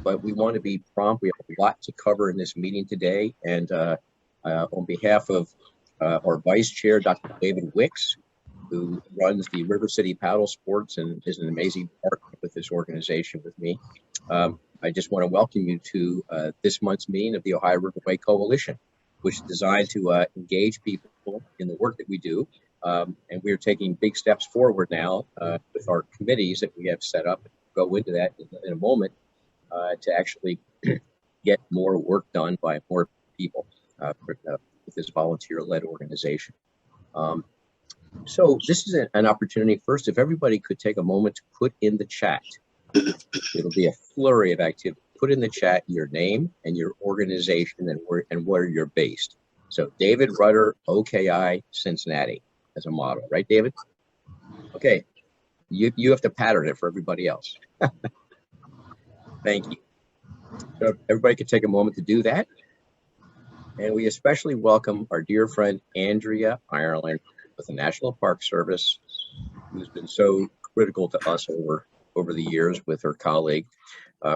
but we want to be prompt. We have a lot to cover in this meeting today. And on behalf of our Vice Chair, Dr. David Wicks, who runs the River City Paddle Sports and is an amazing partner with this organization with me, I just want to welcome you to this month's meeting of the Ohio Riverway Coalition, which is designed to engage people in the work that we do. And we're taking big steps forward now with our committees that we have set up. Go into that in a moment to actually get more work done by more people with this volunteer-led organization. So this is an opportunity. First, if everybody could take a moment to put in the chat, it'll be a flurry of activity. Put in the chat your name and your organization and where you're based. So David Rudder, OKI, Cincinnati as a model, right, David? Okay, you have to pattern it for everybody else. Thank you. So everybody could take a moment to do that. And we especially welcome our dear friend, Andrea Ireland with the National Park Service, who's been so critical to us over the years with her colleague,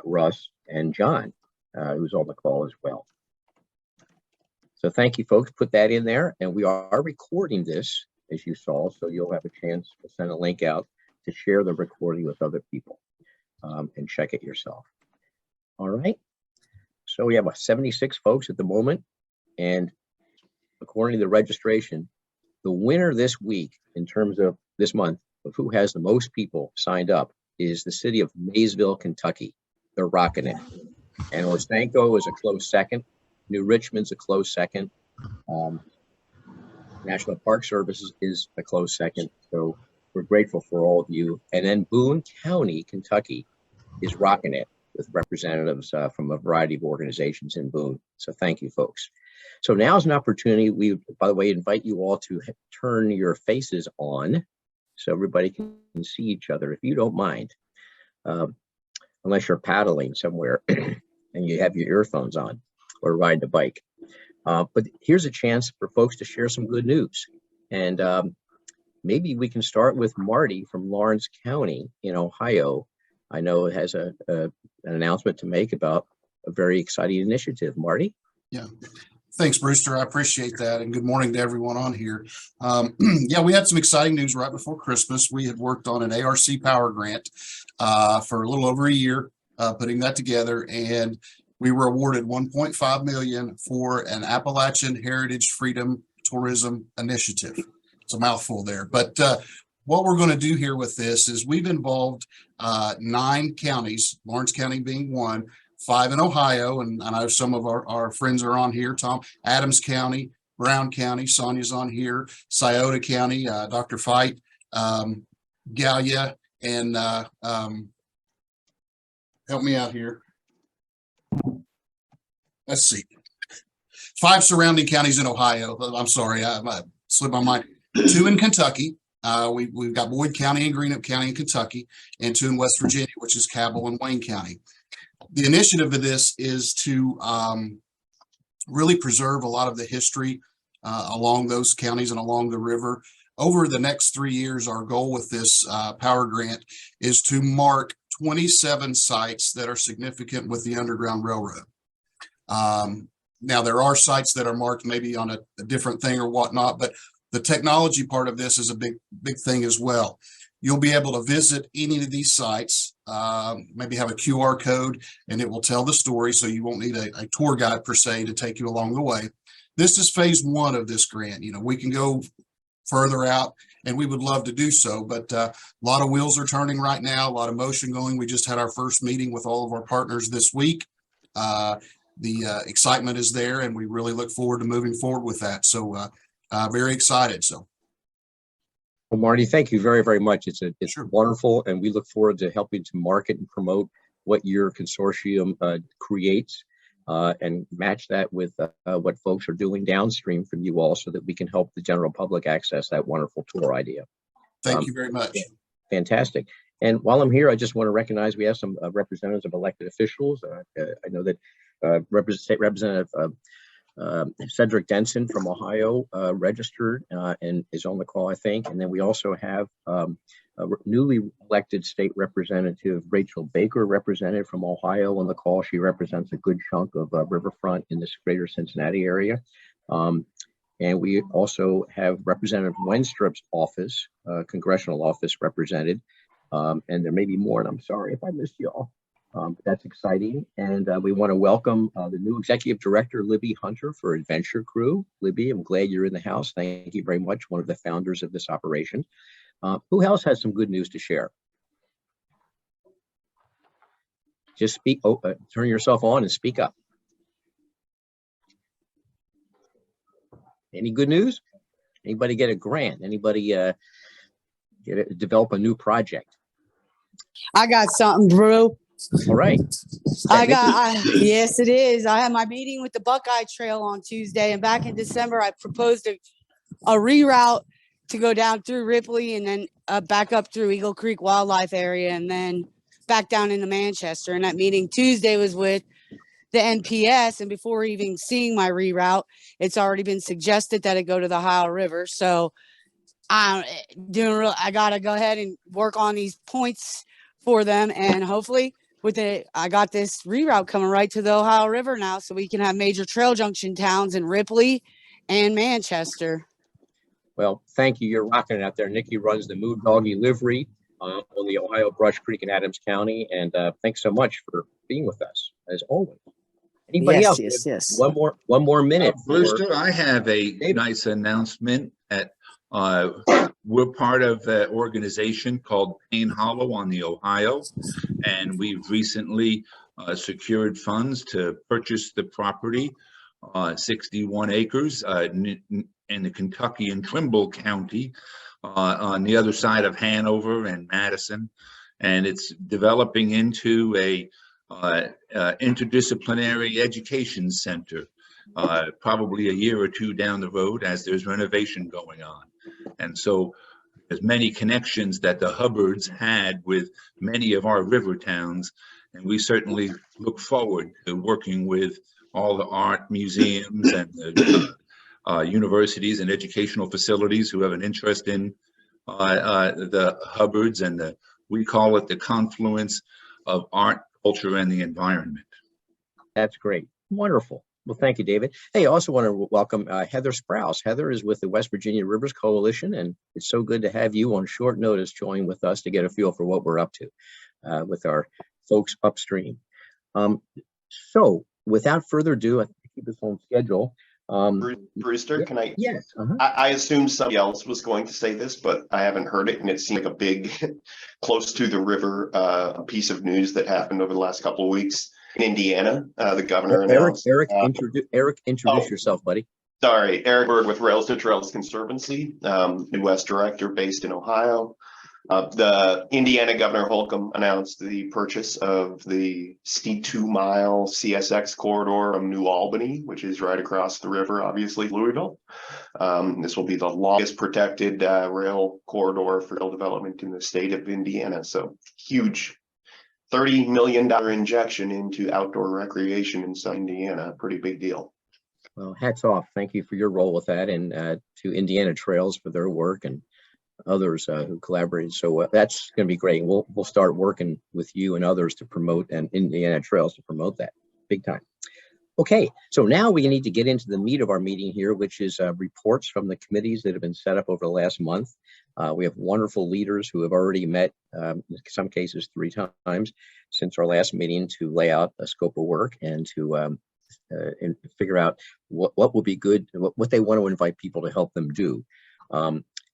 Russ and John, who's on the call as well. So thank you, folks. Put that in there. And we are recording this, as you saw, so you'll have a chance to send a link out to share the recording with other people and check it yourself. All right. So we have 76 folks at the moment. And according to the registration, the winner this week, in terms of this month, of who has the most people signed up is the city of Maysville, Kentucky. They're rocking it. And Ostanko is a close second. New Richmond's a close second. National Park Service is a close second. So we're grateful for all of you. And then Boone County, Kentucky is rocking it with representatives from a variety of organizations in Boone. So thank you, folks. So now is an opportunity. We, by the way, invite you all to turn your faces on so everybody can see each other, if you don't mind, unless you're paddling somewhere and you have your earphones on or riding a bike. But here's a chance for folks to share some good news. And maybe we can start with Marty from Lawrence County in Ohio. I know it has an announcement to make about a very exciting initiative. Marty? Yeah. Thanks, Brewster. I appreciate that. And good morning to everyone on here. Yeah, we had some exciting news right before Christmas. We had worked on an ARC Power Grant for a little over a year, putting that together. And we were awarded $1.5 million for an Appalachian Heritage Freedom Tourism Initiative. It's a mouthful there. But what we're going to do here with this is we've involved 9 counties, Lawrence County being one, 5 in Ohio, and I know some of our friends are on here, Tom, Adams County, Brown County, Sonia's on here, Scioto County, Dr. Fight, Gallia, and help me out here. Let's see. 5 surrounding counties in Ohio. I'm sorry, I slipped my mind. 2 in Kentucky. We've got Boyd County and Greenup County in Kentucky, and 2 in West Virginia, which is Cabell and Wayne County. The initiative of this is to really preserve a lot of the history along those counties and along the river. Over the next 3 years, our goal with this power grant is to mark 27 sites that are significant with the Underground Railroad. Now, there are sites that are marked maybe on a different thing or whatnot, but the technology part of this is a big thing as well. You'll be able to visit any of these sites, maybe have a QR code, and it will tell the story, so you won't need a tour guide per se to take you along the way. This is phase 1 of this grant. You know, we can go further out, and we would love to do so, but a lot of wheels are turning right now, a lot of motion going. We just had our first meeting with all of our partners this week. The excitement is there, and we really look forward to moving forward with that. So very excited. So. Well, Marty, thank you very, very much. It's Sure. Wonderful, and we look forward to helping to market and promote what your consortium creates and match that with what folks are doing downstream from you all so that we can help the general public access that wonderful tour idea. Thank you very much. Fantastic. And while I'm here, I just want to recognize we have some representatives of elected officials. I know that Representative Cedric Denson from Ohio registered and is on the call, I think. And then we also have a newly elected state representative, Rachel Baker, represented from Ohio on the call. She represents a good chunk of riverfront in this greater Cincinnati area. And we also have Representative Wenstrup's office, congressional office represented. And there may be more, and I'm sorry if I missed you all. But that's exciting. And we want to welcome the new Executive Director, Libby Hunter, for Adventure Crew. Libby, I'm glad you're in the house. Thank you very much, one of the founders of this operation. Who else has some good news to share? Just speak, turn yourself on and speak up. Any good news? Anybody get a grant? Anybody develop a new project? I got something, Drew. All right. Yes, it is. I had my meeting with the Buckeye Trail on Tuesday, and back in December, I proposed a reroute to go down through Ripley and then back up through Eagle Creek Wildlife Area and then back down into Manchester. And that meeting Tuesday was with the NPS, and before even seeing my reroute, it's already been suggested that it go to the Ohio River. So I gotta go ahead and work on these points for them, and hopefully I got this reroute coming right to the Ohio River now, so we can have major trail junction towns in Ripley and Manchester. Well, thank you. You're rocking it out there. Nikki runs the Mood Doggy livery on the Ohio Brush Creek in Adams County, and thanks so much for being with us as always. Anybody else? Yes. One more minute. Brewster, I have a nice announcement. We're part of an organization called Payne Hollow on the Ohio, and we've recently secured funds to purchase the property, 61 acres in the Kentucky and Trimble County, on the other side of Hanover and Madison, and it's developing into a interdisciplinary education center, probably a year or two down the road as there's renovation going on. And so there's many connections that the Hubbards had with many of our river towns, and we certainly look forward to working with all the art museums and the universities and educational facilities who have an interest in the Hubbards, and we call it the confluence of art, culture, and the environment. That's great. Wonderful. Well, thank you, David. Hey, I also want to welcome Heather Sprouse. Heather is with the West Virginia Rivers Coalition, and it's so good to have you on short notice join with us to get a feel for what we're up to with our folks upstream. So without further ado, I think we keep this on schedule. Brewster, yeah, can I? Yes. I assumed somebody else was going to say this, but I haven't heard it, and it seemed like a big, close to the river piece of news that happened over the last couple of weeks in Indiana. The governor announced. Eric, introduce yourself, buddy. Sorry, Eric Berg with Rails to Trails Conservancy, Midwest director based in Ohio. The Indiana Governor Holcomb announced the purchase of the 62-mile CSX corridor of New Albany, which is right across the river, obviously, Louisville. This will be the longest protected rail corridor for rail development in the state of Indiana. So huge $30 million injection into outdoor recreation in South Indiana. Pretty big deal. Well, hats off. Thank you for your role with that, and to Indiana Trails for their work, and others who collaborated. So that's going to be great. We'll start working with you and others to promote, and Indiana Trails to promote that big time. Okay, so now we need to get into the meat of our meeting here, which is reports from the committees that have been set up over the last month. We have wonderful leaders who have already met, in some cases 3 times since our last meeting, to lay out a scope of work and to and figure out what will be good, what they want to invite people to help them do.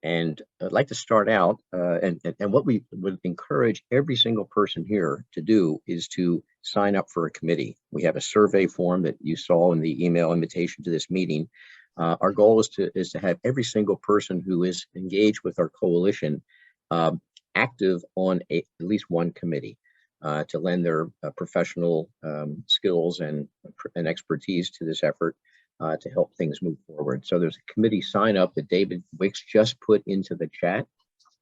And I'd like to start out, and what we would encourage every single person here to do is to sign up for a committee. We have a survey form that you saw in the email invitation to this meeting. Our goal is to have every single person who is engaged with our coalition active on at least one committee to lend their professional skills and expertise to this effort. To help things move forward. So there's a committee sign up that David Wicks just put into the chat,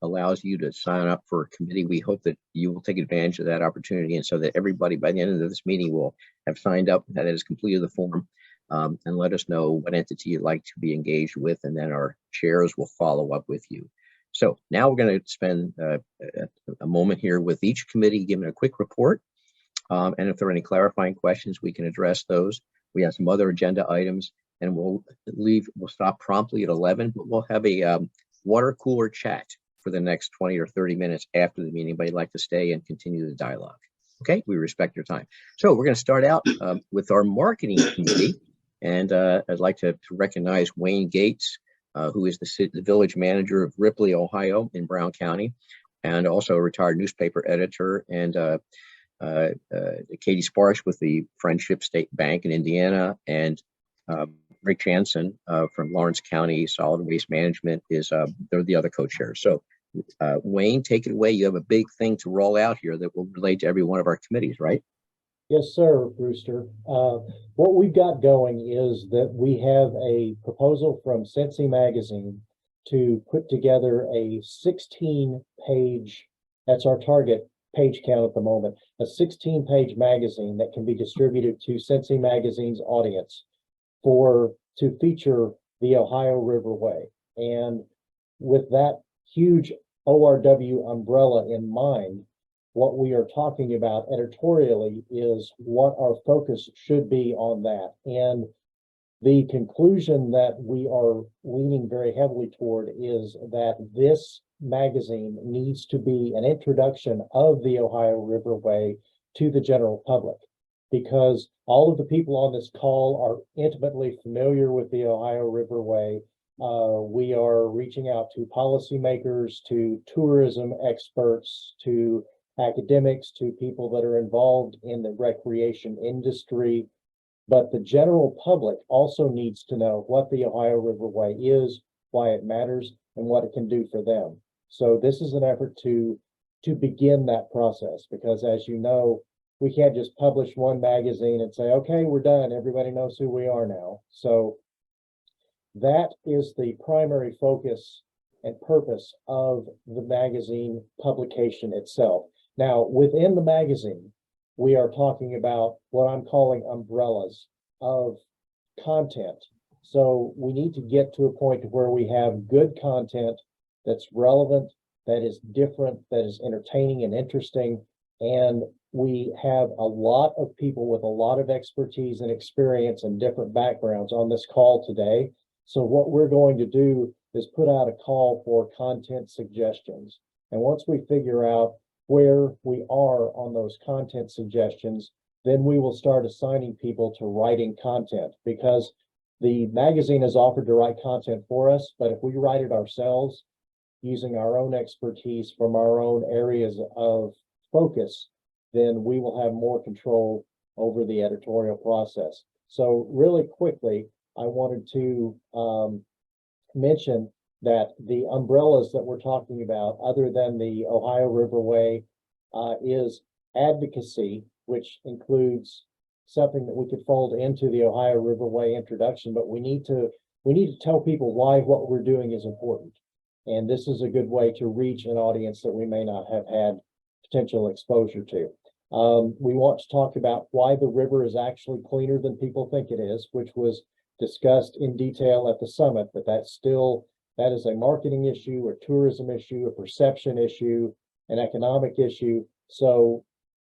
allows you to sign up for a committee. We hope that you will take advantage of that opportunity, and so that everybody by the end of this meeting will have signed up, that has completed the form. and let us know what entity you'd like to be engaged with, and then our chairs will follow up with you. So now we're going to spend a moment here with each committee giving a quick report. And if there are any clarifying questions, we can address those. We have some other agenda items, and we'll stop promptly at 11, but we'll have a water cooler chat for the next 20 or 30 minutes after the meeting. Anybody like to stay and continue the dialogue? Okay, we respect your time. So we're going to start out with our marketing committee, and I'd like to recognize Wayne Gates, who is the village manager of Ripley, Ohio in Brown County, and also a retired newspaper editor, and Katie Sparsh with the Friendship State Bank in Indiana, and Rick Jansen from Lawrence County Solid Waste Management is they're the other co-chairs. So Wayne, take it away. You have a big thing to roll out here that will relate to every one of our committees, right? Yes, sir, Brewster. What we've got going is that we have a proposal from Sensi Magazine to put together a 16-page, that's our target page count at the moment, a 16-page magazine that can be distributed to Sensi Magazine's audience to feature the Ohio Riverway. And with that huge ORW umbrella in mind, what we are talking about editorially is what our focus should be on that. And the conclusion that we are leaning very heavily toward is that this magazine needs to be an introduction of the Ohio Riverway to the general public, because all of the people on this call are intimately familiar with the Ohio Riverway. We are reaching out to policymakers, to tourism experts, to academics, to people that are involved in the recreation industry. But the general public also needs to know what the Ohio Riverway is, why it matters, and what it can do for them. So this is an effort to begin that process, because as you know, we can't just publish one magazine and say, okay, we're done. Everybody knows who we are now. So that is the primary focus and purpose of the magazine publication itself. Now, within the magazine, we are talking about what I'm calling umbrellas of content. So we need to get to a point where we have good content that's relevant, that is different, that is entertaining and interesting. And we have a lot of people with a lot of expertise and experience and different backgrounds on this call today. So what we're going to do is put out a call for content suggestions. And once we figure out where we are on those content suggestions, then we will start assigning people to writing content, because the magazine has offered to write content for us, but if we write it ourselves using our own expertise from our own areas of focus, then we will have more control over the editorial process. So really quickly, I wanted to mention that the umbrellas that we're talking about, other than the Ohio Riverway, is advocacy, which includes something that we could fold into the Ohio Riverway introduction, but we need to tell people why what we're doing is important. And this is a good way to reach an audience that we may not have had potential exposure to. We want to talk about why the river is actually cleaner than people think it is, which was discussed in detail at the summit, but that is a marketing issue, a tourism issue, a perception issue, an economic issue. So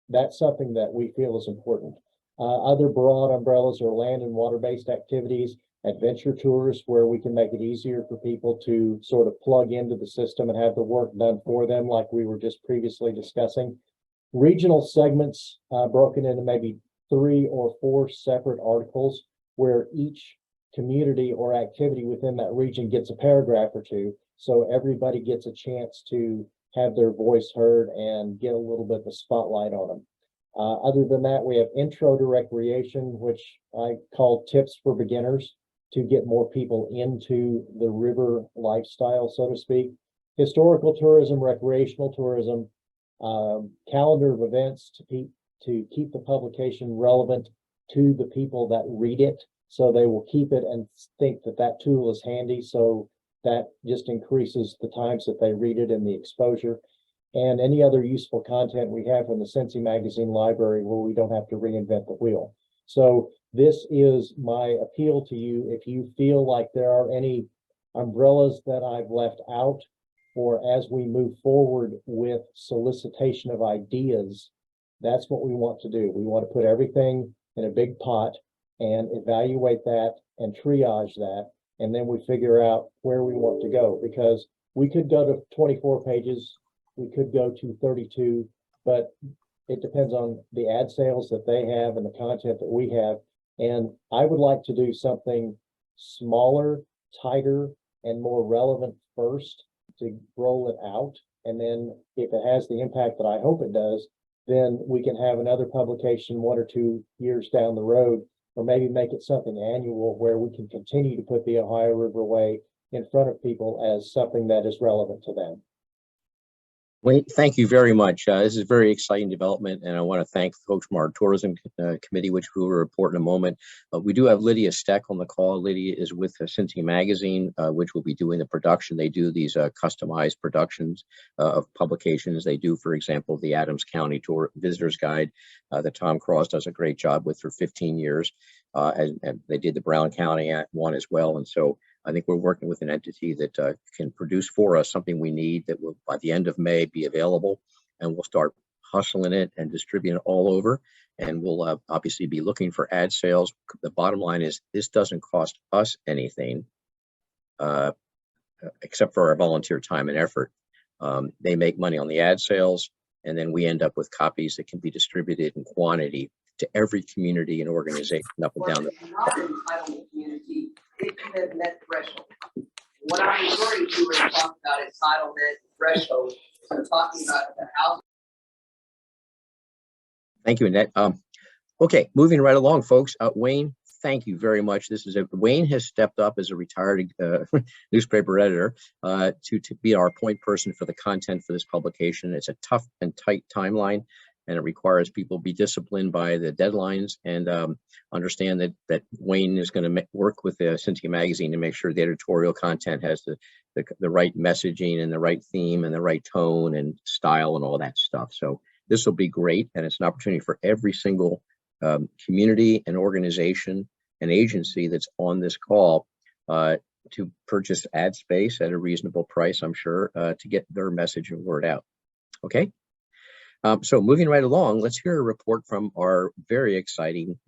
that's something that we feel is important. Other broad umbrellas are land and water-based activities, adventure tours, where we can make it easier for people to sort of plug into the system and have the work done for them, like we were just previously discussing. Regional segments broken into maybe 3 or 4 separate articles, where each community or activity within that region gets a paragraph or 2, so everybody gets a chance to have their voice heard and get a little bit of a spotlight on them. Other than that, we have intro to recreation, which I call tips for beginners to get more people into the river lifestyle, so to speak. Historical tourism, recreational tourism, calendar of events to keep the publication relevant to the people that read it, so they will keep it and think that that tool is handy. So that just increases the times that they read it and the exposure. And any other useful content we have in the Sensi Magazine library where we don't have to reinvent the wheel. So this is my appeal to you. If you feel like there are any umbrellas that I've left out, or as we move forward with solicitation of ideas, that's what we want to do. We want to put everything in a big pot and evaluate that and triage that. And then we figure out where we want to go, because we could go to 24 pages, we could go to 32, but it depends on the ad sales that they have and the content that we have. And I would like to do something smaller, tighter, and more relevant first to roll it out. And then if it has the impact that I hope it does, then we can have another publication 1 or 2 years down the road, or maybe make it something annual where we can continue to put the Ohio Riverway in front of people as something that is relevant to them. Wayne, thank you very much. This is a very exciting development, and I want to thank folks from our tourism committee, which we will report in a moment. We do have Lydia Steck on the call. Lydia is with Cincy Magazine, which will be doing the production. They do these customized productions of publications. They do, for example, the Adams County Tour Visitor's Guide that Tom Cross does a great job with for 15 years. And they did the Brown County one as well. And so I think we're working with an entity that can produce for us something we need that will, by the end of May, be available, and we'll start hustling it and distributing it all over. And we'll obviously be looking for ad sales. The bottom line is this doesn't cost us anything except for our volunteer time and effort. They make money on the ad sales, and then we end up with copies that can be distributed in quantity to every community and organization up and down the. Not an entitlement community, it have met threshold. What I'm referring to when talking about entitlement threshold, we're talking about the house. Thank you, Annette. Okay, moving right along, folks. Wayne, thank you very much. Wayne has stepped up as a retired newspaper editor to be our point person for the content for this publication. It's a tough and tight timeline, and it requires people be disciplined by the deadlines, and understand that Wayne is going to work with the Cincy Magazine to make sure the editorial content has the right messaging and the right theme and the right tone and style and all that stuff. So this will be great, and it's an opportunity for every single community and organization and agency that's on this call to purchase ad space at a reasonable price, I'm sure, to get their message and word out. Okay. So moving right along, let's hear a report from our very exciting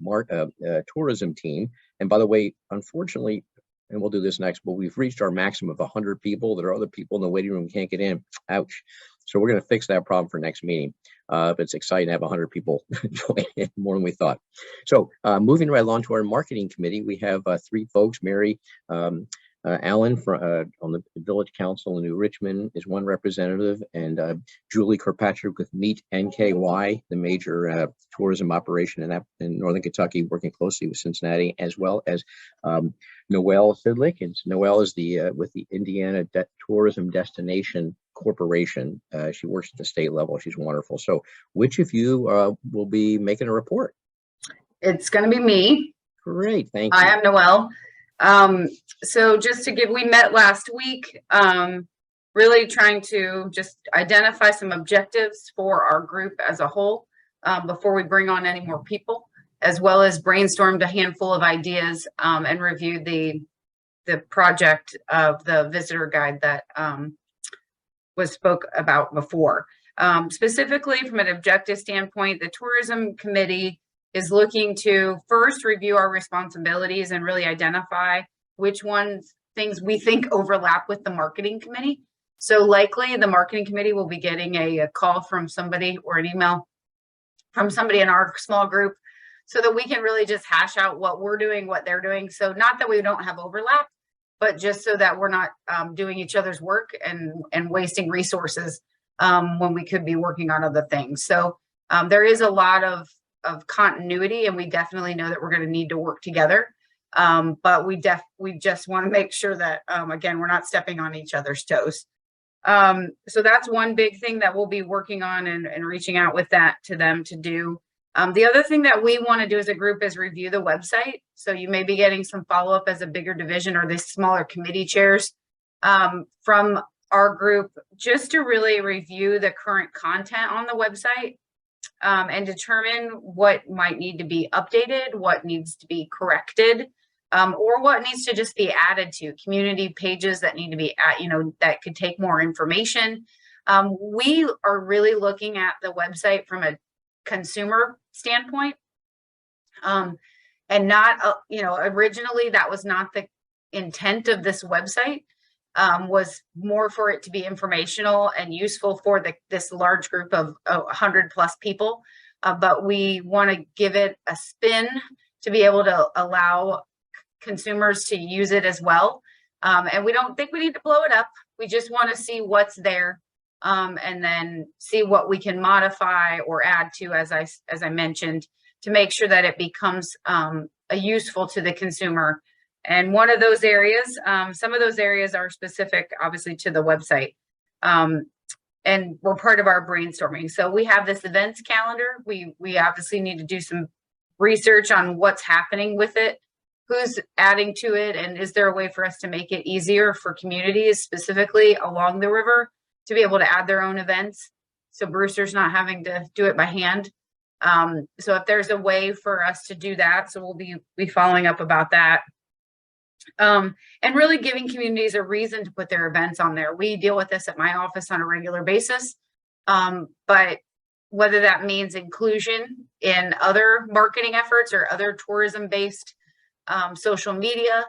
tourism team. And by the way, unfortunately, and we'll do this next, but we've reached our maximum of 100 people. There are other people in the waiting room who can't get in. Ouch. So we're going to fix that problem for next meeting. But it's exciting to have 100 people join in, more than we thought. So moving right along to our marketing committee, we have 3 folks. Mary Allen on the Village Council in New Richmond is one representative, and Julie Kirkpatrick with Meet NKY, the major tourism operation in Northern Kentucky, working closely with Cincinnati, as well as Noelle Sidlick. And Noelle is with the Indiana Tourism Destination Corporation. She works at the state level. She's wonderful. So which of you will be making a report? It's going to be me. Great, thank you. I am Noelle. So just to we met last week, really trying to just identify some objectives for our group as a whole before we bring on any more people, as well as brainstormed a handful of ideas and reviewed the project of the visitor guide that was spoke about before. Specifically from an objective standpoint, the tourism committee is looking to first review our responsibilities and really identify which things we think overlap with the marketing committee. So likely the marketing committee will be getting a call from somebody or an email from somebody in our small group so that we can really just hash out what we're doing, what they're doing. So not that we don't have overlap, but just so that we're not doing each other's work and wasting resources when we could be working on other things. So there is a lot of continuity, and we definitely know that we're going to need to work together. But we just want to make sure that, again, we're not stepping on each other's toes. So that's one big thing that we'll be working on and reaching out with that to them to do. The other thing that we want to do as a group is review the website. So you may be getting some follow-up as a bigger division or the smaller committee chairs from our group, just to really review the current content on the website. and determine what might need to be updated, what needs to be corrected, or what needs to just be added to community pages that need to be that could take more information. We are really looking at the website from a consumer standpoint. And not, originally that was not the intent of this website, was more for it to be informational and useful for this large group of 100+ people. But we want to give it a spin to be able to allow consumers to use it as well. And we don't think we need to blow it up. We just want to see what's there, and then see what we can modify or add to, as I mentioned, to make sure that it becomes useful to the consumer. And one of those areas, some of those areas are specific, obviously, to the website. And we're part of our brainstorming. So we have this events calendar. We obviously need to do some research on what's happening with it, who's adding to it, and is there a way for us to make it easier for communities, specifically along the river, to be able to add their own events, so Brewster's not having to do it by hand. So if there's a way for us to do that, so we'll be following up about that. And really giving communities a reason to put their events on there. We deal with this at my office on a regular basis. But whether that means inclusion in other marketing efforts or other tourism-based social media,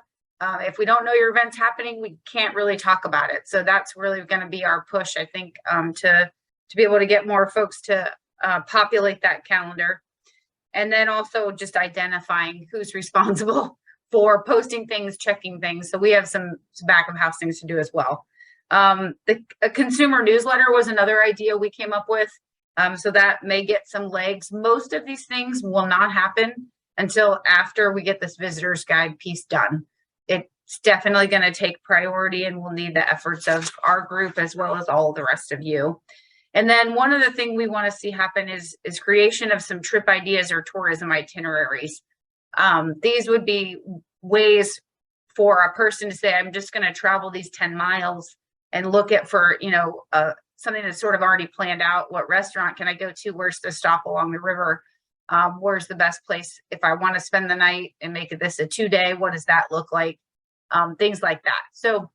if we don't know your event's happening, we can't really talk about it. So that's really going to be our push, I think, to be able to get more folks to populate that calendar. And then also just identifying who's responsible for posting things, checking things. So we have some back of house things to do as well. A consumer newsletter was another idea we came up with. So that may get some legs. Most of these things will not happen until after we get this visitor's guide piece done. It's definitely going to take priority, and we'll need the efforts of our group as well as all the rest of you. And then one other thing we want to see happen is creation of some trip ideas or tourism itineraries. These would be ways for a person to say, I'm just going to travel these 10 miles and look at for, something that's sort of already planned out. What restaurant can I go to? Where's the stop along the river? Where's the best place if I want to spend the night and make this a 2-day? What does that look like? Things like that. So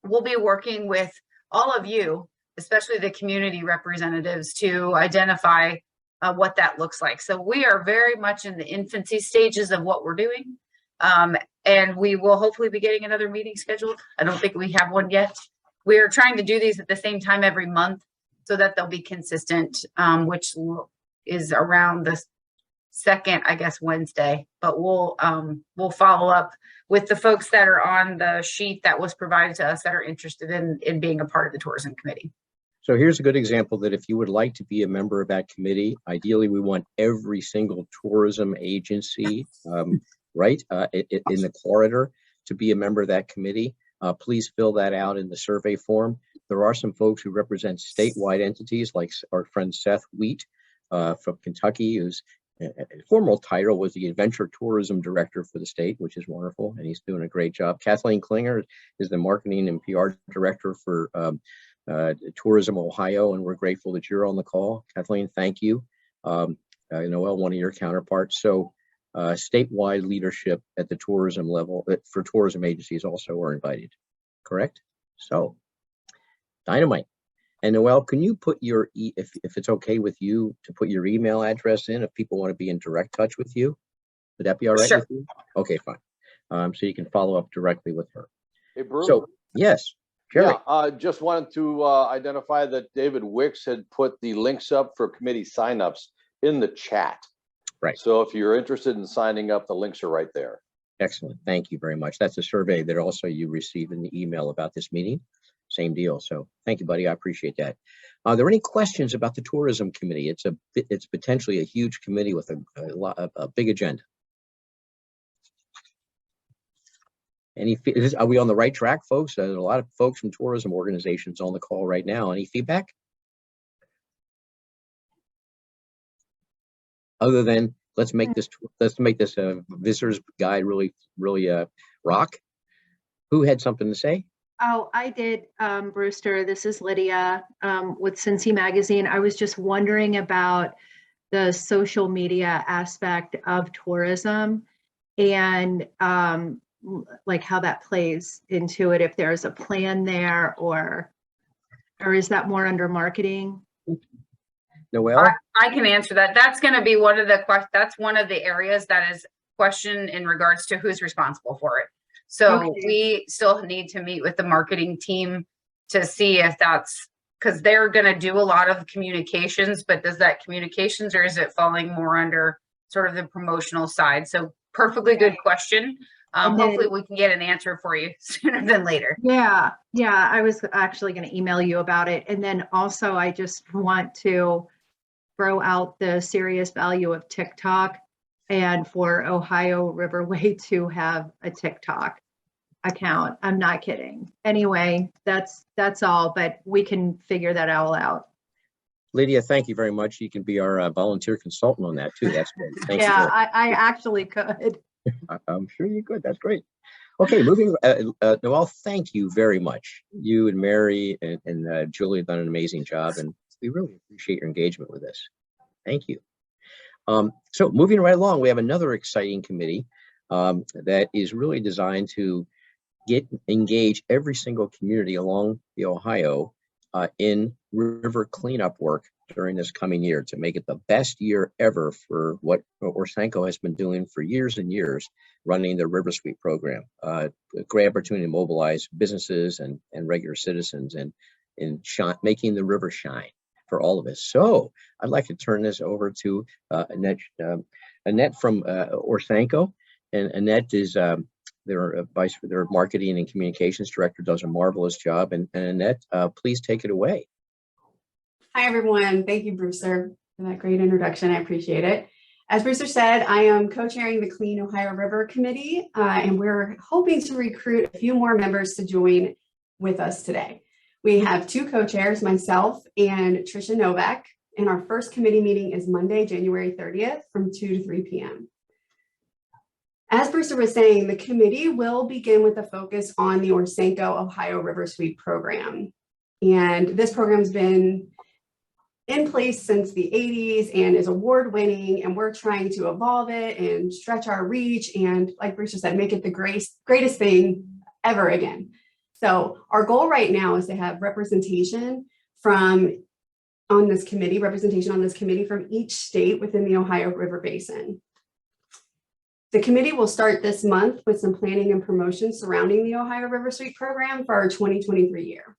we'll be working with all of you, especially the community representatives, to identify what that looks like. So we are very much in the infancy stages of what we're doing. And we will hopefully be getting another meeting scheduled. I don't think we have one yet. We are trying to do these at the same time every month so that they'll be consistent, which is around the second, I guess, Wednesday. But we'll follow up with the folks that are on the sheet that was provided to us that are interested in being a part of the tourism committee. So here's a good example that if you would like to be a member of that committee, ideally we want every single tourism agency, right, in the corridor to be a member of that committee. Please fill that out in the survey form. There are some folks who represent statewide entities, like our friend Seth Wheat from Kentucky, whose formal title was the Adventure Tourism Director for the state, which is wonderful, and he's doing a great job. Kathleen Klinger is the Marketing and PR Director for Tourism Ohio, and we're grateful that you're on the call. Kathleen, thank you. Noel, one of your counterparts. So statewide leadership at the tourism level for tourism agencies also are invited, correct? So dynamite. And Noel, can you put your, if it's okay with you to put your email address in if people want to be in direct touch with you? Would that be all right Sure. with you? Okay, fine. So you can follow up directly with her. Hey, Bruce. So, yes. Jerry. Yeah, just wanted to identify that David Wicks had put the links up for committee signups in the chat. Right. So if you're interested in signing up, the links are right there. Excellent. Thank you very much. That's a survey that also you received in the email about this meeting. Same deal. So thank you, buddy. I appreciate that. Are there any questions about the tourism committee? It's potentially a huge committee with a big agenda. Are we on the right track, folks? There's a lot of folks from tourism organizations on the call right now. Any feedback? Other than let's make this visitor's guide really rock. Who had something to say? Oh, I did, Brewster. This is Lydia with Cincy Magazine. I was just wondering about the social media aspect of tourism and like how that plays into it, if there's a plan there, or is that more under marketing? Noelle? I can answer that. That's going to be one of the that's one of the areas that is questioned in regards to who's responsible for it. So Okay. we still need to meet with the marketing team to see if that's, because they're going to do a lot of communications, but does that communications, or is it falling more under sort of the promotional side? So perfectly good question. And then- Hopefully we can get an answer for you sooner than later. Yeah, I was actually going to email you about it. And then also I just want to throw out the serious value of TikTok, and for Ohio Riverway to have a TikTok account. I'm not kidding. Anyway, that's all, but we can figure that all out. Lydia, thank you very much. You can be our volunteer consultant on that too. That's great. Thanks. Yeah, I actually could. I'm sure you could. That's great. Okay, moving. Noelle, thank you very much. You and Mary and Julie have done an amazing job, and we really appreciate your engagement with this. Thank you. So moving right along, we have another exciting committee that is really designed to engage every single community along the Ohio in river cleanup work during this coming year to make it the best year ever for what Orsenco has been doing for years and years, running the River Sweep program. A great opportunity to mobilize businesses and regular citizens and making the river shine for all of us. So I'd like to turn this over to Annette from Orsenco, and Annette is their marketing and communications director, does a marvelous job. And Annette, please take it away. Hi, everyone. Thank you, Brewster, for that great introduction. I appreciate it. As Brewster said, I am co-chairing the Clean Ohio River Committee, and we're hoping to recruit a few more members to join with us today. We have two co-chairs, myself and Tricia Novak, and our first committee meeting is Monday, January 30th from 2 to 3 p.m. As Brewster was saying, the committee will begin with a focus on the Orsenco Ohio River Sweep program. And this program's been in place since the 80s and is award-winning, and we're trying to evolve it and stretch our reach and, like Brewster said, make it the greatest thing ever again. So our goal right now is to have representation on this committee from each state within the Ohio River Basin. The committee will start this month with some planning and promotion surrounding the Ohio River Sweep program for our 2023 year.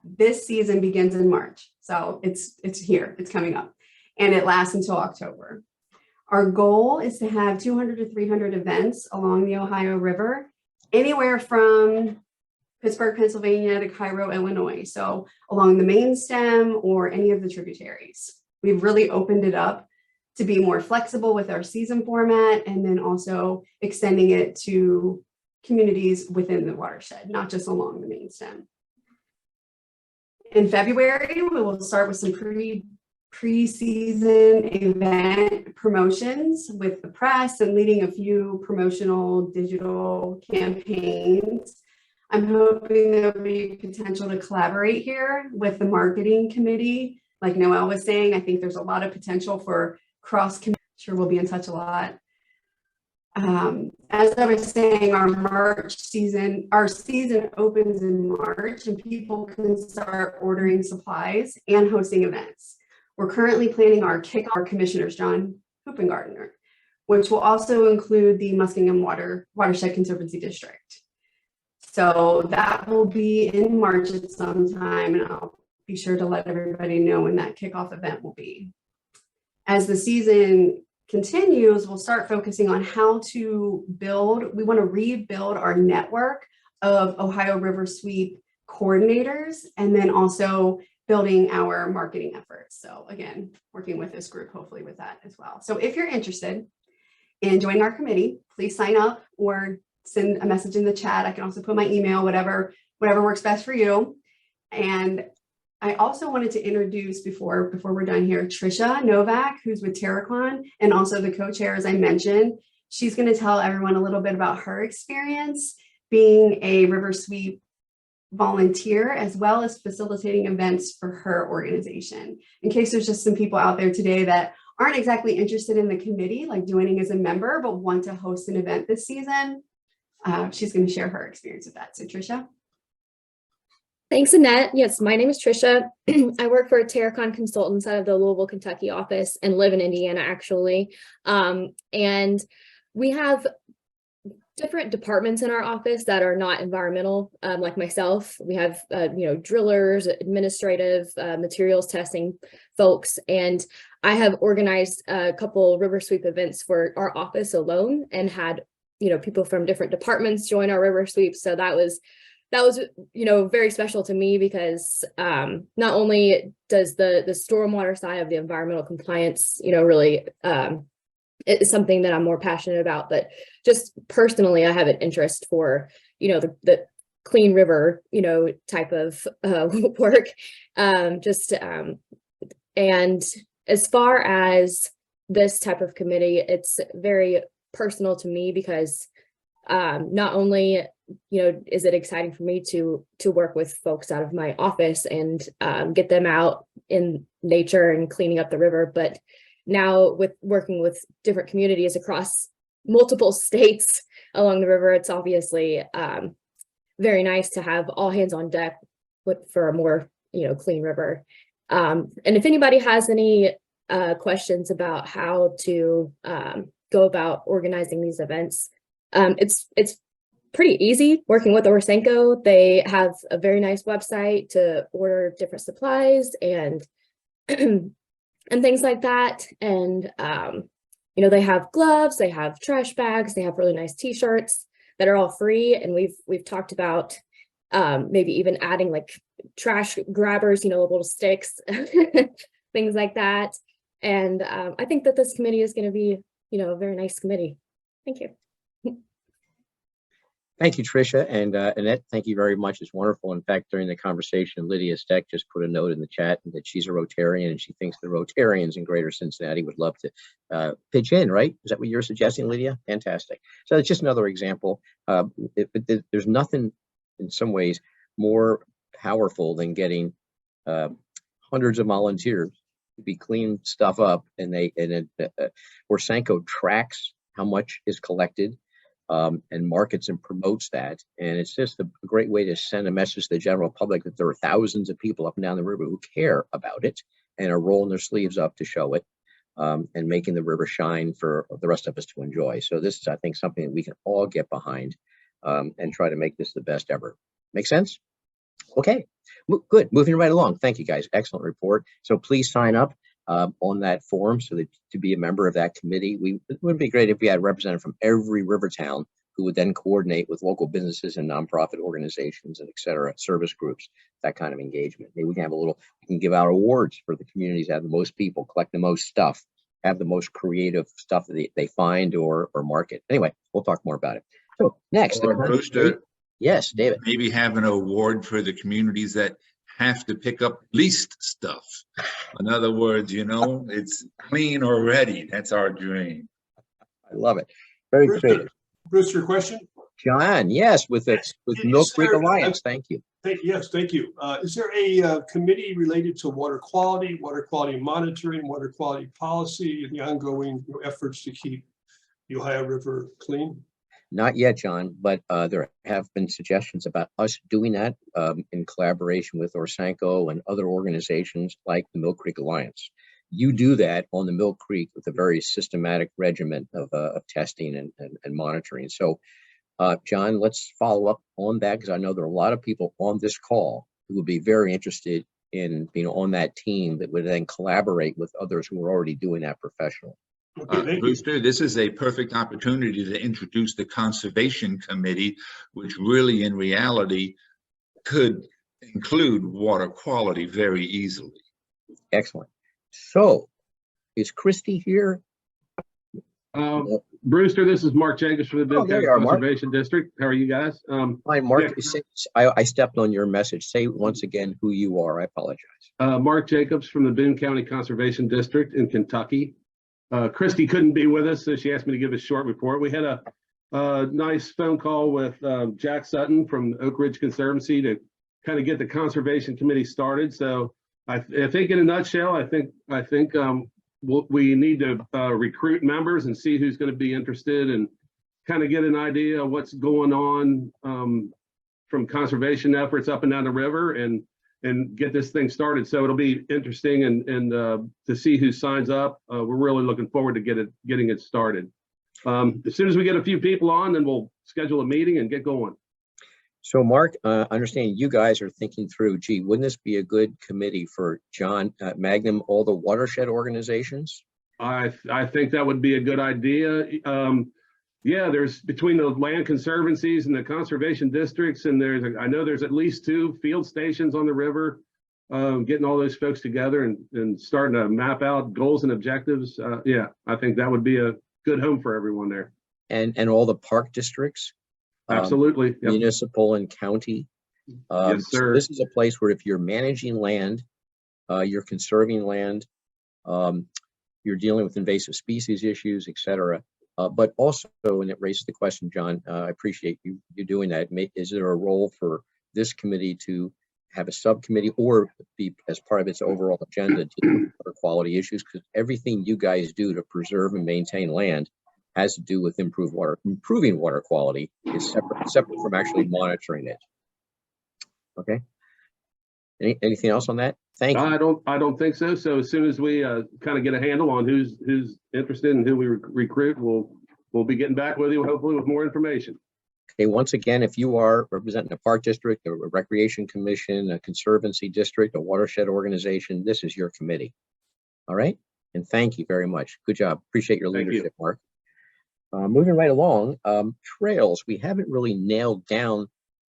This season begins in March, so it's here, it's coming up, and it lasts until October. Our goal is to have 200 to 300 events along the Ohio River, anywhere from Pittsburgh, Pennsylvania to Cairo, Illinois. So along the main stem or any of the tributaries. We've really opened it up to be more flexible with our season format, and then also extending it to communities within the watershed, not just along the main stem. In February, we will start with some pre-season event promotions with the press and leading a few promotional digital campaigns. I'm hoping there'll be potential to collaborate here with the marketing committee. Like Noelle was saying, I think there's a lot of potential for cross-community. Sure, we'll be in touch a lot. As I was saying, our season opens in March, and people can start ordering supplies and hosting events. We're currently planning our kickoff commissioners, John Hoopengartner, which will also include the Muskingum Watershed Conservancy District. So that will be in March at some time, and I'll be sure to let everybody know when that kickoff event will be. As the season continues, we'll start focusing on how to we want to rebuild our network of Ohio River Sweep coordinators, and then also building our marketing efforts. So again, working with this group, hopefully with that as well. So if you're interested in joining our committee, please sign up or send a message in the chat. I can also put my email, whatever works best for you. And I also wanted to introduce, before we're done here, Tricia Novak, who's with Terracon, and also the co-chair, as I mentioned. She's going to tell everyone a little bit about her experience being a River Sweep volunteer, as well as facilitating events for her organization. In case there's just some people out there today that aren't exactly interested in the committee, like joining as a member, but want to host an event this season. She's going to share her experience with that. So Tricia. Thanks, Annette. Yes, my name is Tricia. I work for Terracon Consultants out of the Louisville, Kentucky office and live in Indiana, actually. And we have different departments in our office that are not environmental, like myself. We have, drillers, administrative, materials testing folks, and I have organized a couple river sweep events for our office alone and had, people from different departments join our river sweep. So that was very special to me because not only does the stormwater side of the environmental compliance, really it's something that I'm more passionate about, but just personally, I have an interest for, the clean river, type of work. And as far as this type of committee, it's very personal to me because not only, is it exciting for me to work with folks out of my office and get them out in nature and cleaning up the river, but now with working with different communities across multiple states along the river, it's obviously very nice to have all hands on deck for a more, clean river. And if anybody has any questions about how to go about organizing these events, it's pretty easy working with Orsenko. They have a very nice website to order different supplies and and things like that. And, they have gloves, they have trash bags, they have really nice t-shirts that are all free. And we've talked about maybe even adding like trash grabbers, little sticks, things like that. And I think that this committee is going to be, a very nice committee. Thank you. Thank you, Tricia. And Annette, thank you very much. It's wonderful. In fact, during the conversation, Lydia Steck just put a note in the chat that she's a Rotarian and she thinks the Rotarians in Greater Cincinnati would love to pitch in, right? Is that what you're suggesting, Lydia? Fantastic. So it's just another example. There's nothing in some ways more powerful than getting hundreds of volunteers to be cleaning stuff up, and Orsenko tracks how much is collected. And markets and promotes that. And it's just a great way to send a message to the general public that there are thousands of people up and down the river who care about it and are rolling their sleeves up to show it and making the river shine for the rest of us to enjoy. So this is, I think, something that we can all get behind and try to make this the best ever. Make sense? Okay, good. Moving right along. Thank you, guys. Excellent report. So please sign up on that form so that to be a member of that committee. It would be great if we had a representative from every river town who would then coordinate with local businesses and nonprofit organizations and et cetera, service groups, that kind of engagement. Maybe we can have we can give out awards for the communities that have the most people, collect the most stuff, have the most creative stuff that they find or market. Anyway, we'll talk more about it. So next. Brewster, yes, David. Maybe have an award for the communities that have to pick up least stuff. In other words, it's clean already. That's our dream. I love it. Very creative. Bruce, your question? John, yes, with Mill Creek Alliance. Thank you. Yes, thank you. Is there a committee related to water quality monitoring, water quality policy, and the ongoing efforts to keep the Ohio River clean? Not yet, John, but there have been suggestions about us doing that in collaboration with Orsenko and other organizations like the Mill Creek Alliance. You do that on the Mill Creek with a very systematic regimen of testing and monitoring. So, John, let's follow up on that because I know there are a lot of people on this call who would be very interested in being on that team that would then collaborate with others who are already doing that professionally. Brewster, this is a perfect opportunity to introduce the Conservation Committee, which really in reality could include water quality very easily. Excellent. So is Christy here? Brewster, this is Mark Jacobs from the Bill County Conservation Mark. District. How are you guys? Hi, Mark. Yeah. I stepped on your message. Say once again who you are. I apologize. Mark Jacobs from the Boone County Conservation District in Kentucky. Christy couldn't be with us, so she asked me to give a short report. We had a nice phone call with Jack Sutton from Oak Ridge Conservancy to kind of get the Conservation Committee started. So I think in a nutshell, I think we need to recruit members and see who's going to be interested and kind of get an idea of what's going on from conservation efforts up and down the river and get this thing started. So it'll be interesting and to see who signs up. We're really looking forward to getting it started. As soon as we get a few people on, then we'll schedule a meeting and get going. So Mark, understanding you guys are thinking through, gee, wouldn't this be a good committee for John Magnum, all the watershed organizations? I think that would be a good idea. Yeah, there's between the land conservancies and the conservation districts, and I know there's at least 2 field stations on the river. Getting all those folks together and starting to map out goals and objectives. Yeah, I think that would be a good home for everyone there. And all the park districts? Absolutely. Yep. Municipal and county. Yes, sir. So this is a place where if you're managing land, you're conserving land, you're dealing with invasive species issues, et cetera. But also, and it raises the question, John, I appreciate you doing that. Is there a role for this committee to have a subcommittee or be as part of its overall agenda to water quality issues? Because everything you guys do to preserve and maintain land has to do with improving water quality is separate from actually monitoring it. Okay. Anything else on that? Thank you. I don't think so. So as soon as we kind of get a handle on who's interested and who we recruit, we'll be getting back with you, hopefully with more information. Okay. Once again, if you are representing a park district, a recreation commission, a conservancy district, a watershed organization, this is your committee. All right. And thank you very much. Good job. Appreciate your leadership, Mark. Moving right along, trails. We haven't really nailed down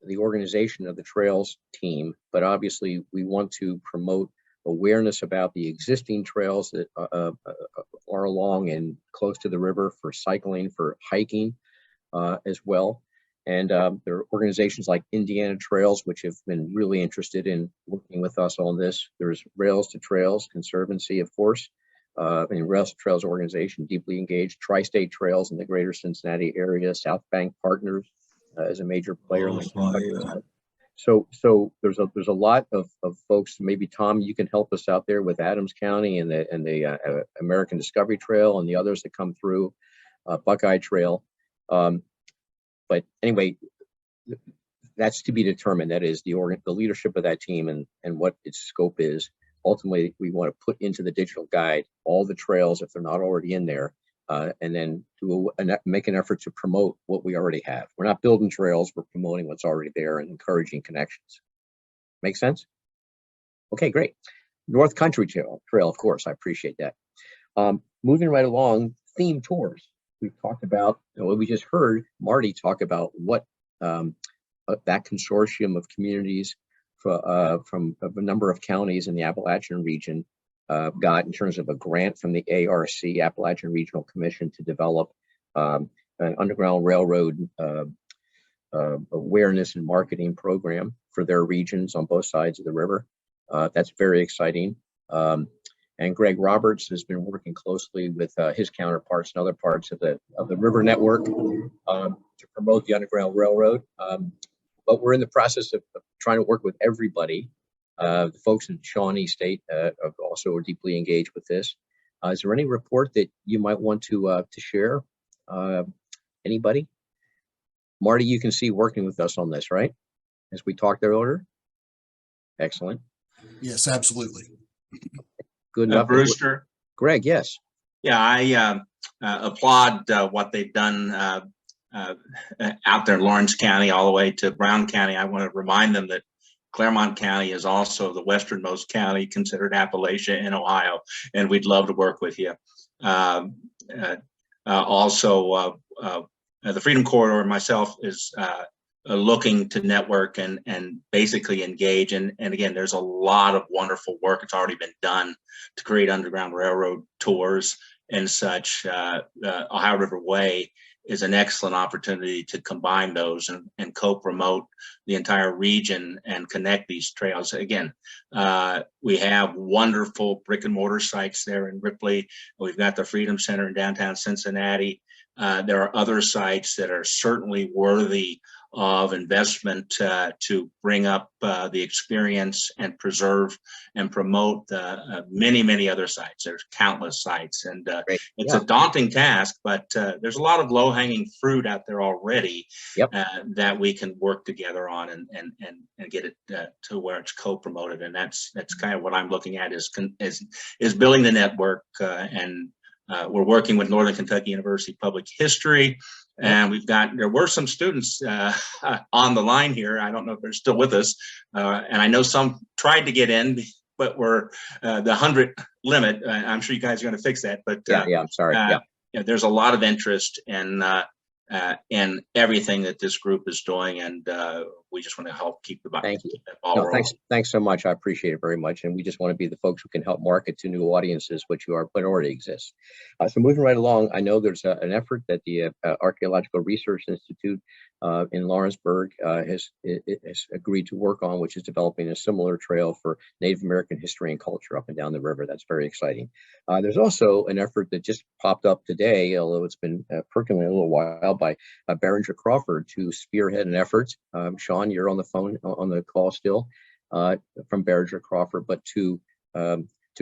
the organization of the trails team, but obviously we want to promote awareness about the existing trails that are along and close to the river for cycling, for hiking as well. And there are organizations like Indiana Trails, which have been really interested in working with us on this. There's Rails to Trails Conservancy, of course, and Rails to Trails organization, deeply engaged. Tri-State Trails in the greater Cincinnati area, South Bank Partners as a major player. So there's a lot of folks. Maybe Tom, you can help us out there with Adams County and the American Discovery Trail and the others that come through, Buckeye Trail. But anyway, that's to be determined. That is the leadership of that team and what its scope is. Ultimately, we want to put into the digital guide all the trails if they're not already in there, and then make an effort to promote what we already have. We're not building trails, we're promoting what's already there and encouraging connections. Make sense? Okay, great. North Country Trail, of course, I appreciate that. Moving right along, theme tours. We've talked about, we just heard Marty talk about what that consortium of communities from a number of counties in the Appalachian region got in terms of a grant from the ARC, Appalachian Regional Commission, to develop an Underground Railroad awareness and marketing program for their regions on both sides of the river. That's very exciting. And Greg Roberts has been working closely with his counterparts in other parts of the river network to promote the Underground Railroad. But we're in the process of trying to work with everybody. The folks in Shawnee State also are deeply engaged with this. Is there any report that you might want to share? Anybody? Marty, you can see working with us on this, right? As we talked earlier. Excellent. Yes, absolutely. Good enough. Brewster. Greg, yes. Yeah, I applaud what they've done out there in Lawrence County all the way to Brown County. I want to remind them that Claremont County is also the westernmost county considered Appalachia in Ohio, and we'd love to work with you. Also, the Freedom Corridor myself is looking to network and basically engage. And again, there's a lot of wonderful work that's already been done to create Underground Railroad tours and such. Ohio River Way is an excellent opportunity to combine those and co-promote the entire region and connect these trails. Again, we have wonderful brick and mortar sites there in Ripley. We've got the Freedom Center in downtown Cincinnati. There are other sites that are certainly worthy of investment to bring up the experience and preserve and promote many, many other sites. There's countless sites, and it's a daunting task, but there's a lot of low-hanging fruit out there already that we can work together on and get it to where it's co-promoted. And that's kind of what I'm looking at is building the network, and we're working with Northern Kentucky University Public History. And there were some students on the line here. I don't know if they're still with us. And I know some tried to get in, but we're the 100 limit. I'm sure you guys are going to fix that. But I'm sorry. There's a lot of interest in everything that this group is doing, and we just want to help keep the ball rolling. Thanks so much. I appreciate it very much, and we just want to be the folks who can help market to new audiences, which already exists. So moving right along, I know there's an effort that the Archaeological Research Institute in Lawrenceburg has agreed to work on, which is developing a similar trail for Native American history and culture up and down the river. That's very exciting. There's also an effort that just popped up today, although it's been percolating a little while, by Berenger Crawford to spearhead an effort. Sean, you're on the phone, on the call still, from Berenger Crawford, but to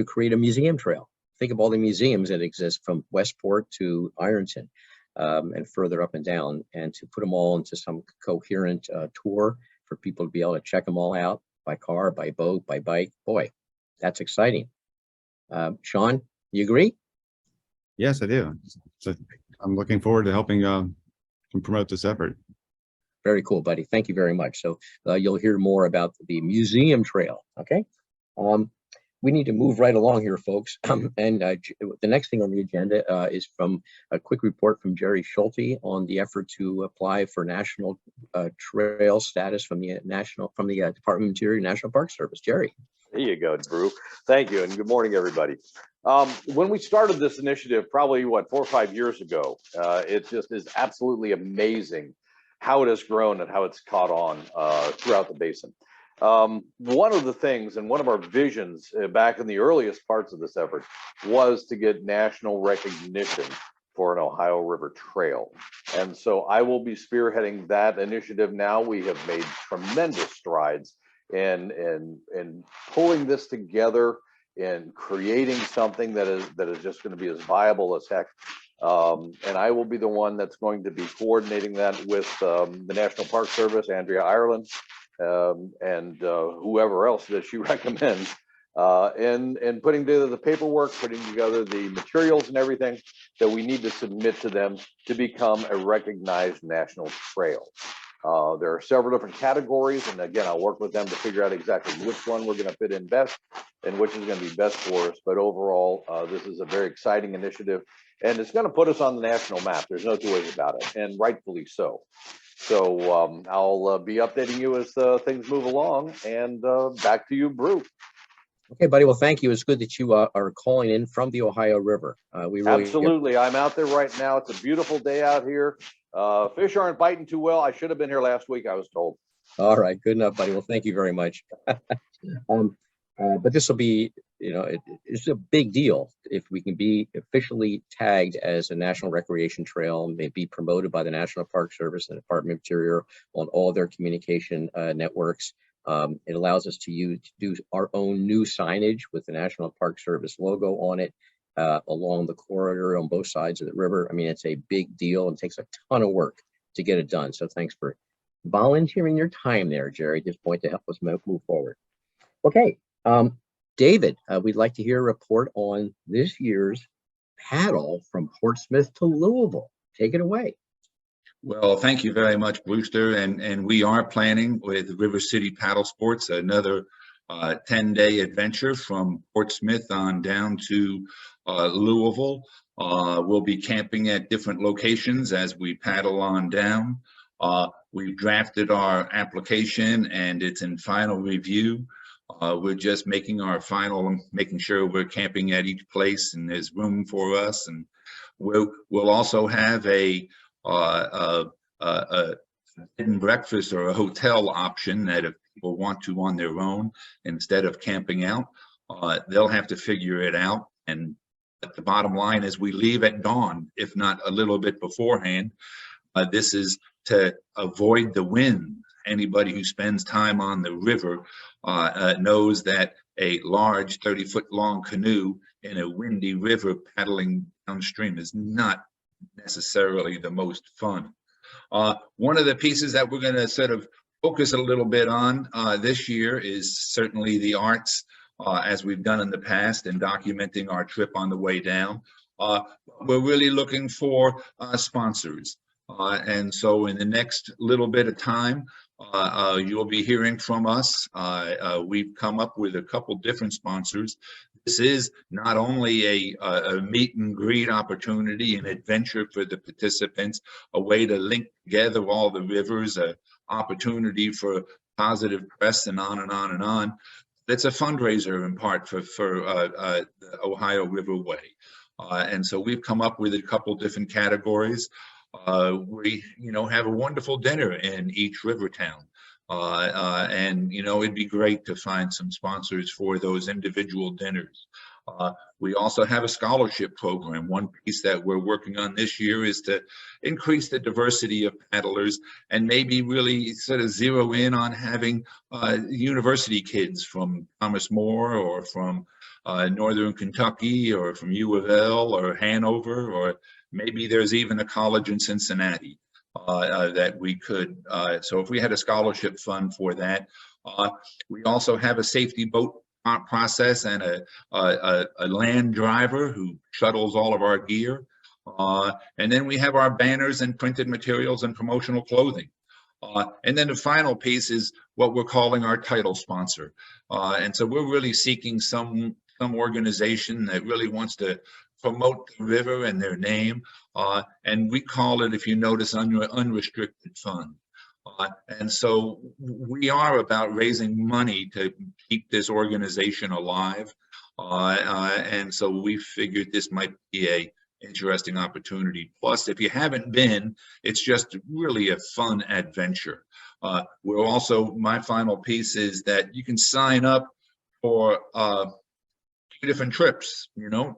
create a museum trail. Think of all the museums that exist from Westport to Ironton and further up and down, and to put them all into some coherent tour for people to be able to check them all out by car, by boat, by bike. Boy, that's exciting. Sean, you agree? Yes, I do. So I'm looking forward to helping promote this effort. Very cool, buddy. Thank you very much. So you'll hear more about the museum trail. Okay. We need to move right along here, folks. And the next thing on the agenda is from a quick report from Jerry Schulte on the effort to apply for national trail status from the Department of Interior National Park Service. Jerry. There you go, Drew. Thank you, and good morning, everybody. When we started this initiative, probably 4 or 5 years ago, it just is absolutely amazing how it has grown and how it's caught on throughout the basin. One of the things and one of our visions back in the earliest parts of this effort was to get national recognition for an Ohio River trail. And so I will be spearheading that initiative now. We have made tremendous strides in pulling this together and creating something that is just going to be as viable as heck. And I will be the one that's going to be coordinating that with the National Park Service, Andrea Ireland, and whoever else that she recommends, and putting together the paperwork, putting together the materials and everything that we need to submit to them to become a recognized national trail. There are several different categories, and again, I'll work with them to figure out exactly which one we're going to fit in best and which is going to be best for us. But overall, this is a very exciting initiative, and it's going to put us on the national map. There's no two ways about it, and rightfully so. So I'll be updating you as things move along, and back to you, Brew. Okay, buddy. Well, thank you. It's good that you are calling in from the Ohio River. We really absolutely. I'm out there right now. It's a beautiful day out here. Fish aren't biting too well. I should have been here last week, I was told. All right, good enough, buddy. Well, thank you very much. But this will be, it's a big deal if we can be officially tagged as a national recreation trail, may be promoted by the National Park Service and the Department of Interior on all their communication networks. It allows us to do our own new signage with the National Park Service logo on it along the corridor on both sides of the river. I mean, it's a big deal and takes a ton of work to get it done. So thanks for volunteering your time there, Jerry, at this point to help us move forward. Okay, David, we'd like to hear a report on this year's paddle from Portsmouth to Louisville. Take it away. Well, thank you very much, Brewster. And we are planning with River City Paddle Sports another 10-day adventure from Portsmouth on down to Louisville. We'll be camping at different locations as we paddle on down. We've drafted our application and it's in final review. We're just making sure we're camping at each place and there's room for us. And we'll also have a bed and breakfast or a hotel option that if people want to on their own instead of camping out, they'll have to figure it out. And the bottom line is we leave at dawn, if not a little bit beforehand. This is to avoid the wind. Anybody who spends time on the river knows that a large 30-foot long canoe in a windy river paddling downstream is not necessarily the most fun. One of the pieces that we're going to sort of focus a little bit on this year is certainly the arts, as we've done in the past, and documenting our trip on the way down. We're really looking for sponsors. And so in the next little bit of time, you'll be hearing from us. We've come up with a couple different sponsors. This is not only a meet and greet opportunity, an adventure for the participants, a way to link together all the rivers, an opportunity for positive press, and on and on and on. It's a fundraiser in part for the Ohio Riverway. And so we've come up with a couple different categories. We, have a wonderful dinner in each river town. And, it'd be great to find some sponsors for those individual dinners. We also have a scholarship program. One piece that we're working on this year is to increase the diversity of paddlers and maybe really sort of zero in on having university kids from Thomas More or from Northern Kentucky or from U of L or Hanover, or maybe there's even a college in Cincinnati that we could. So if we had a scholarship fund for that. We also have a safety boat process and a land driver who shuttles all of our gear. And then we have our banners and printed materials and promotional clothing. And then the final piece is what we're calling our title sponsor. And so we're really seeking some organization that really wants to promote the river and their name. And we call it, if you notice, unrestricted fund. And so we are about raising money to keep this organization alive. And so we figured this might be a interesting opportunity. Plus, if you haven't been, it's just really a fun adventure. We're also, my final piece is that you can sign up for 2 different trips,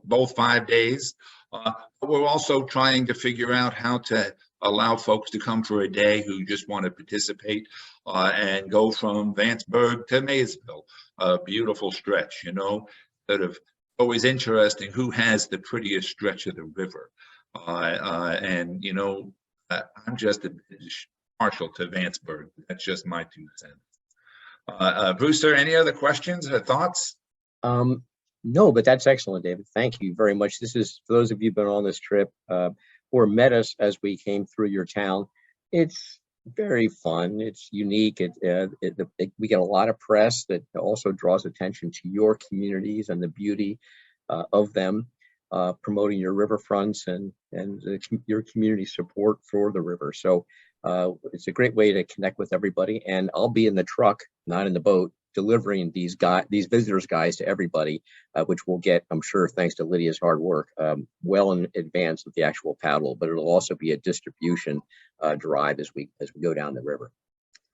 both 5 days. But we're also trying to figure out how to allow folks to come for a day who just want to participate and go from Vanceburg to Maysville, a beautiful stretch, sort of always interesting who has the prettiest stretch of the river. And, I'm just a bit partial to Vanceburg. That's just my 2 cents. Brewster, any other questions or thoughts? No, but that's excellent, David. Thank you very much. This is, for those of you who've been on this trip or met us as we came through your town, it's very fun. It's unique. We get a lot of press that also draws attention to your communities and the beauty of them, promoting your riverfronts and your community support for the river. So it's a great way to connect with everybody. And I'll be in the truck, not in the boat, delivering these visitors guides to everybody, which we'll get, I'm sure, thanks to Lydia's hard work, well in advance of the actual paddle. But it'll also be a distribution drive as we go down the river.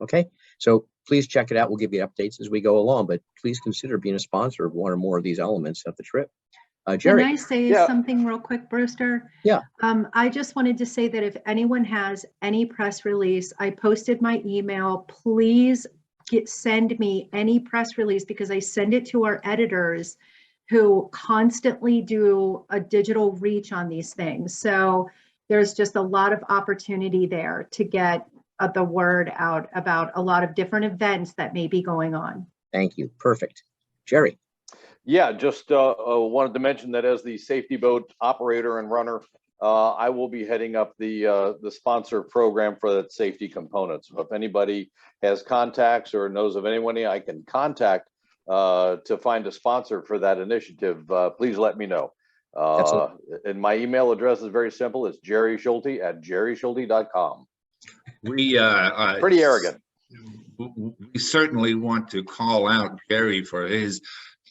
Okay, so please check it out. We'll give you updates as we go along, but please consider being a sponsor of one or more of these elements of the trip. Jerry. Can I say something real quick, Brewster? Yeah. I just wanted to say that if anyone has any press release, I posted my email. Please send me any press release, because I send it to our editors who constantly do a digital reach on these things. So there's just a lot of opportunity there to get the word out about a lot of different events that may be going on. Thank you. Perfect. Jerry. Yeah, just wanted to mention that as the safety boat operator and runner, I will be heading up the sponsor program for that safety component. So if anybody has contacts or knows of anyone I can contact to find a sponsor for that initiative, please let me know. And my email address is very simple. It's jerryschulte@jerryschulte.com. We pretty arrogant. We certainly want to call out Jerry for his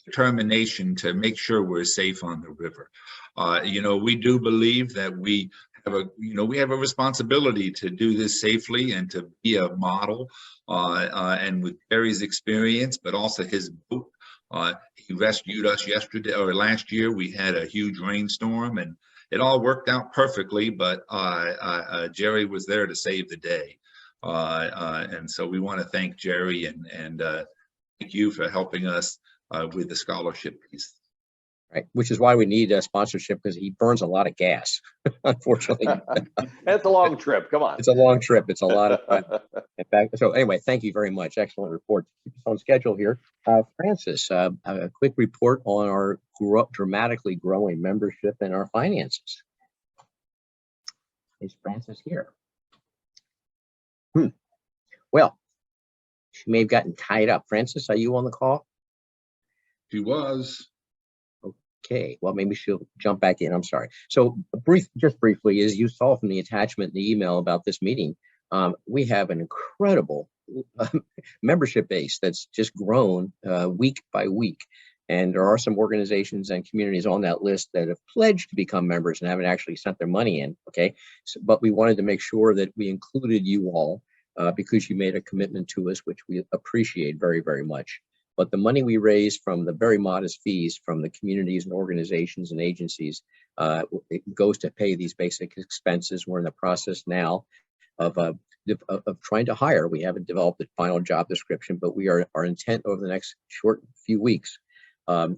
determination to make sure we're safe on the river. We do believe that we have a responsibility to do this safely and to be a model. And with Jerry's experience, but also his boat, he rescued us yesterday or last year. We had a huge rainstorm, and it all worked out perfectly, but Jerry was there to save the day. And so we want to thank Jerry and thank you for helping us with the scholarship piece. Right, which is why we need a sponsorship, because he burns a lot of gas, unfortunately. It's a long trip. Come on. It's a long trip. It's a lot of fun. In fact, so anyway, thank you very much. Excellent report. Keep us on schedule here. Francis, a quick report on our dramatically growing membership and our finances. Is Francis here? Well, she may have gotten tied up. Francis, are you on the call? She was. Okay, well, maybe she'll jump back in. I'm sorry. So just briefly, as you saw from the attachment in the email about this meeting, we have an incredible membership base that's just grown week by week. And there are some organizations and communities on that list that have pledged to become members and haven't actually sent their money in. Okay, so, but we wanted to make sure that we included you all because you made a commitment to us, which we appreciate very, very much. But the money we raise from the very modest fees from the communities and organizations and agencies, it goes to pay these basic expenses. We're in the process now of trying to hire. We haven't developed the final job description, but our intent over the next short few weeks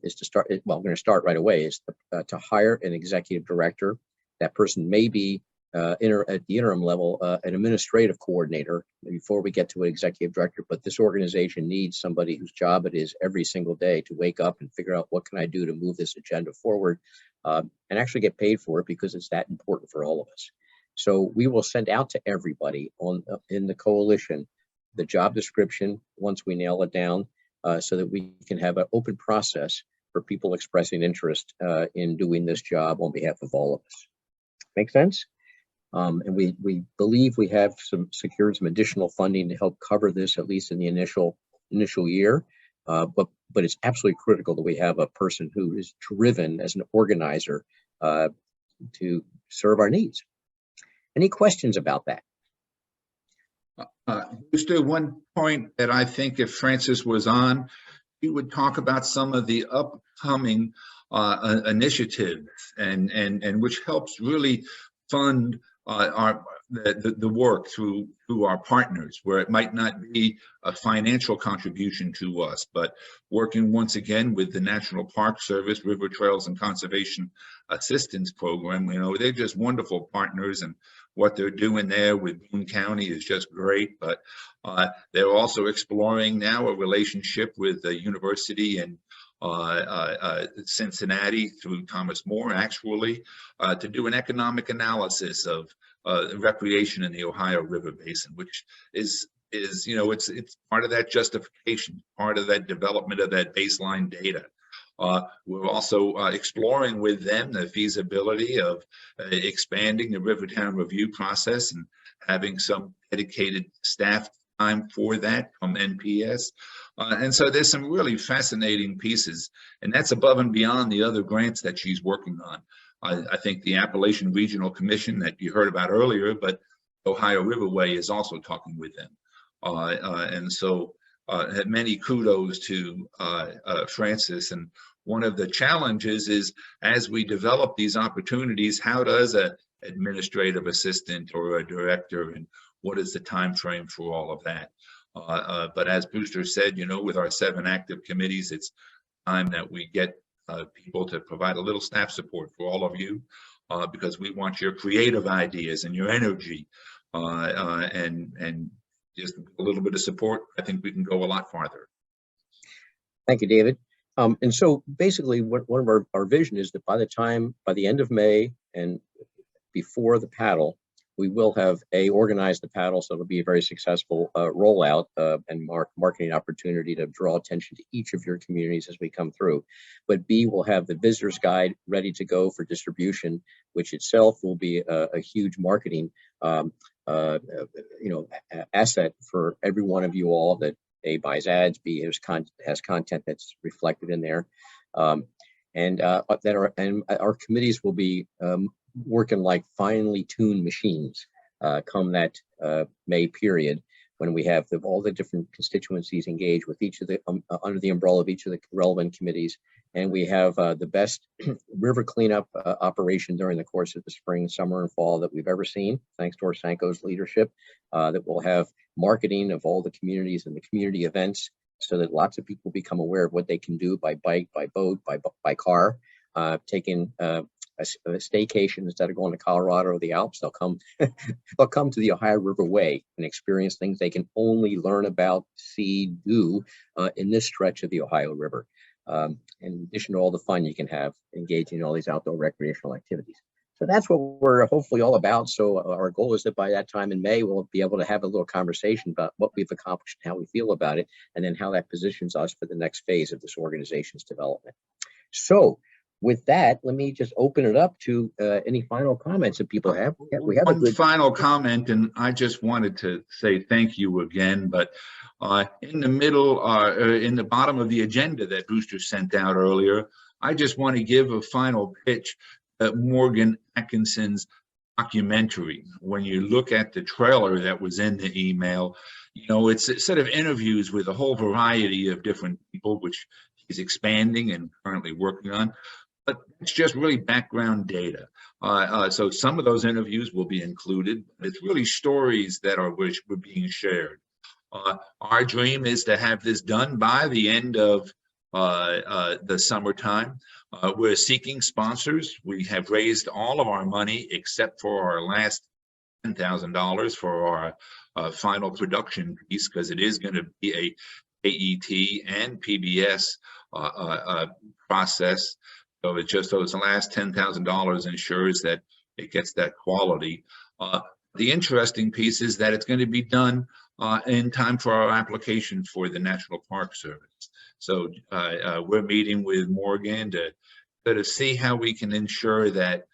is to start. Well, we're going to start right away. Is to hire an executive director. That person may be at the interim level, an administrative coordinator before we get to an executive director. But this organization needs somebody whose job it is every single day to wake up and figure out what can I do to move this agenda forward and actually get paid for it, because it's that important for all of us. So we will send out to everybody in the coalition the job description once we nail it down, so that we can have an open process for people expressing interest in doing this job on behalf of all of us. Make sense? And we believe we have secured some additional funding to help cover this, at least in the initial year. But it's absolutely critical that we have a person who is driven as an organizer to serve our needs. Any questions about that? Just one point that I think if Francis was on, he would talk about some of the upcoming initiatives and which helps really fund the work through our partners, where it might not be a financial contribution to us, but working once again with the National Park Service, River Trails and Conservation Assistance Program. You know, they're just wonderful partners, and what they're doing there with Boone County is just great. But they're also exploring now a relationship with the university in Cincinnati through Thomas More, actually, to do an economic analysis of recreation in the Ohio River Basin, which is you know, it's part of that justification, part of that development of that baseline data. We're also exploring with them the feasibility of expanding the Rivertown review process and having some dedicated staff time for that from NPS. And so there's some really fascinating pieces, and that's above and beyond the other grants that she's working on. I think the Appalachian Regional Commission that you heard about earlier, but Ohio Riverway is also talking with them. And so many kudos to Francis. And one of the challenges is, as we develop these opportunities, how does an administrative assistant or a director, and what is the time frame for all of that? But as Brewster said, you know, with our 7 active committees, it's time that we get people to provide a little staff support for all of you, because we want your creative ideas and your energy, and just a little bit of support. I think we can go a lot farther. Thank you, David. And so basically one of our vision is that by the end of May and before the paddle, we will have organized the paddle, so it'll be a very successful rollout and marketing opportunity to draw attention to each of your communities as we come through. But B, we'll have the visitor's guide ready to go for distribution, which itself will be a huge marketing asset for every one of you all, that A, buys ads, B, has content that's reflected in there, and our committees will be working like finely tuned machines come that May period, when we have all the different constituencies engaged with each of the under the umbrella of each of the relevant committees, And we have the best river cleanup operation during the course of the spring, summer, and fall that we've ever seen, thanks to our Sanko's leadership, that will have marketing of all the communities and the community events so that lots of people become aware of what they can do by bike, by boat, by car, taking a staycation instead of going to Colorado or the Alps. They'll come they'll come to the Ohio River Way and experience things they can only learn about, see, do in this stretch of the Ohio River. In addition to all the fun you can have engaging in all these outdoor recreational activities. So that's what we're hopefully all about. So our goal is that by that time in May, we'll be able to have a little conversation about what we've accomplished and how we feel about it, and then how that positions us for the next phase of this organization's development. So with that, let me just open it up to any final comments that people have. We have one final comment, and I just wanted to say thank you again, but in the middle, in the bottom of the agenda that Brewster sent out earlier, I just want to give a final pitch at Morgan Atkinson's documentary. When you look at the trailer that was in the email, you know, it's a set of interviews with a whole variety of different people, which he's expanding and currently working on. But it's just really background data. So some of those interviews will be included. It's really stories that are which were being shared. Our dream is to have this done by the end of the summertime. We're seeking sponsors. We have raised all of our money except for our last $10,000 for our final production piece, because it is going to be a AET and PBS process. So it's just those last $10,000 ensures that it gets that quality. The interesting piece is that it's going to be done in time for our application for the National Park Service. So we're meeting with Morgan to see how we can ensure that